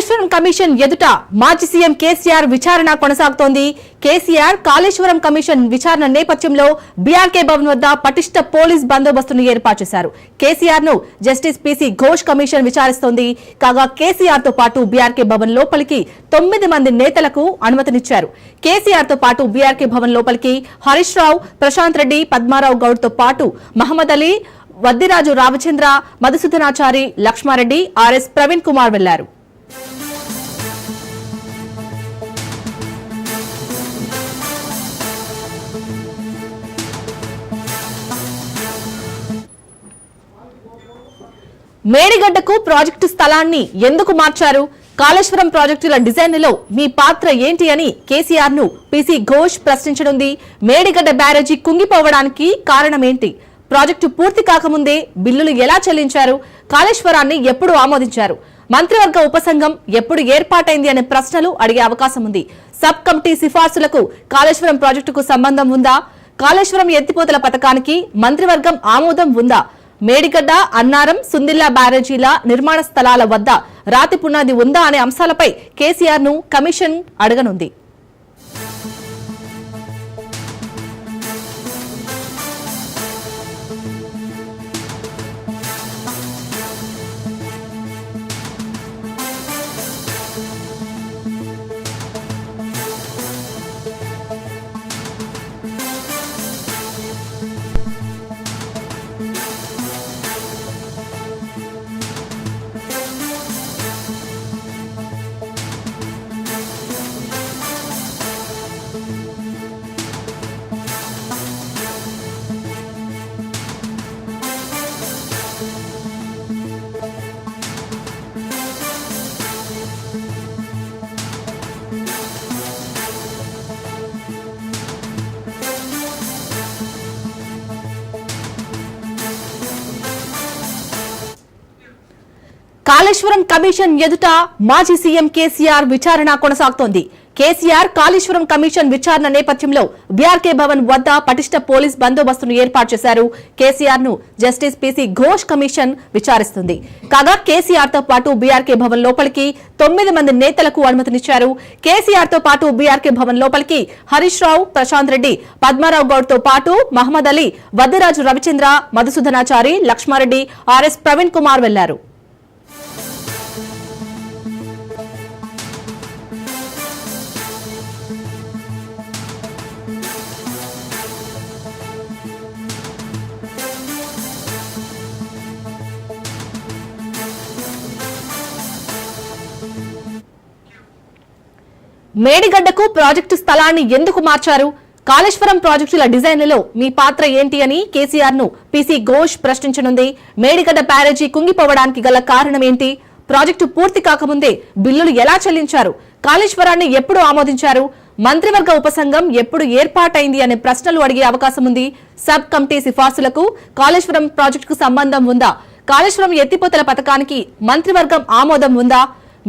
Kaleshwaram commission ఎదుట మాజీ CM KCR విచారణ కొనసాగుతోంది. కేసీఆర్ కాళేశ్వరం కమిషన్ విచారణ నేపథ్యంలో బీఆర్కే భవన్ వద్ద పటిష్ట పోలీస్ బందోబస్తును ఏర్పాటు చేశారు. కేసీఆర్ ను జస్టిస్ పీసీ ఘోష్ కమిషన్ విచారిస్తోంది. కాగా కేసీఆర్ తో పాటు బీఆర్కే భవన్ లోపలికి 9 మంది నేతలకు అనుమతినిచ్చారు. కేసీఆర్ తో పాటు బీఆర్కే భవన్ లోపలికి హరీష్ రావు, ప్రశాంత్ రెడ్డి, పద్మారావు గౌడ్ తో పాటు మహమ్మద్ అలీ, వద్దిరాజు రామచంద్ర, మధుసూదనాచారి, లక్ష్మారెడ్డి, ఆర్ఎస్ ప్రవీణ్ కుమార్ వెళ్లారు. మేడిగడ్డకు ప్రాజెక్టు స్థలాన్ని ఎందుకు మార్చారు? కాళేశ్వరం ప్రాజెక్టుల డిజైన్లో మీ పాత్ర ఏంటి అని కేసీఆర్ ను పీసీ ఘోష్ ప్రశ్నించనుంది. మేడిగడ్డ బ్యారేజీ కుంగిపోవడానికి కారణమేంటి? ప్రాజెక్టు పూర్తి కాకముందే బిల్లులు ఎలా చెల్లించారు? కాళేశ్వరాన్ని ఎప్పుడు ఆమోదించారు? మంత్రివర్గ ఉపసంఘం ఎప్పుడు ఏర్పాటైంది అనే ప్రశ్నలు అడిగే అవకాశం ఉంది. సబ్ కమిటీ సిఫార్సులకు కాళేశ్వరం ప్రాజెక్టుకు సంబంధం ఉందా? కాళేశ్వరం ఎత్తిపోతల పథకానికి మంత్రివర్గం ఆమోదం ఉందా? మేడిగడ్డ, అన్నారం, సుందిల్లా బ్యారేజీల నిర్మాణ స్థలాల వద్ద రాతి పునాది ఉందా అనే అంశాలపై కేసీఆర్ ను కమిషన్ అడగనుంది. కాళేశ్వరం కమిషన్ ఎదుట మాజీ సీఎం కేసీఆర్ విచారణ కొనసాగుతోంది. కేసీఆర్ కాళేశ్వరం కమిషన్ విచారణ నేపథ్యంలో బీఆర్కే భవన్ వద్ద పటిష్ట పోలీస్ బందోబస్తును ఏర్పాటు చేశారు. కేసీఆర్ ను జస్టిస్ పీసీ ఘోష్ కమిషన్ విచారిస్తుంది. కాగా కేసీఆర్ తో పాటు బీఆర్కే భవన్ లోపలికి 9 మంది నేతలకు అనుమతినిచ్చారు. కేసీఆర్ తో పాటు బీఆర్కే భవన్ లోపలికి హరీష్ రావు, ప్రశాంత్ రెడ్డి, పద్మారావు గౌడ్ తో పాటు మహమ్మద్ అలీ, వద్దిరాజు రవిచంద్ర, మధుసూదనాచారి, లక్ష్మారెడ్డి, ఆర్ఎస్ ప్రవీణ్ కుమార్ వెళ్లారు. మేడిగడ్డకు ప్రాజెక్టు స్థలాన్ని ఎందుకు మార్చారు? కాళేశ్వరం ప్రాజెక్టుల డిజైన్లలో మీ పాత్ర ఏంటి అని కేసీఆర్ ను పీసీ ఘోష్ ప్రశ్నించనుంది. మేడిగడ్డ బ్యారేజీ కుంగిపోవడానికి గల కారణం ఏంటి? ప్రాజెక్టు పూర్తి కాకముందే బిల్లులు ఎలా చెల్లించారు? కాళేశ్వరాన్ని ఎప్పుడు ఆమోదించారు? మంత్రివర్గ ఉపసంఘం ఎప్పుడు ఏర్పాటైంది అనే ప్రశ్నలు అడిగే అవకాశం ఉంది. సబ్ కమిటీ సిఫార్సులకు కాళేశ్వరం ప్రాజెక్టుకు సంబంధం ఉందా? కాళేశ్వరం ఎత్తిపోతల పథకానికి మంత్రివర్గం ఆమోదం ఉందా?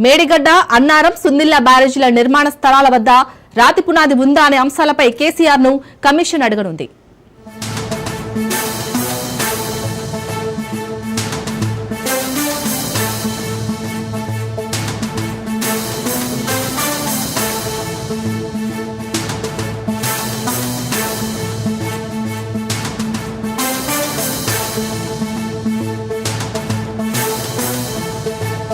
మేడిగడ్డ, అన్నారం, సుందిల్లా బ్యారేజీల నిర్మాణ స్థలాల వద్ద రాతి పునాది ఉందా అనే అంశాలపై కేసీఆర్ ను కమిషన్ అడగనుంది.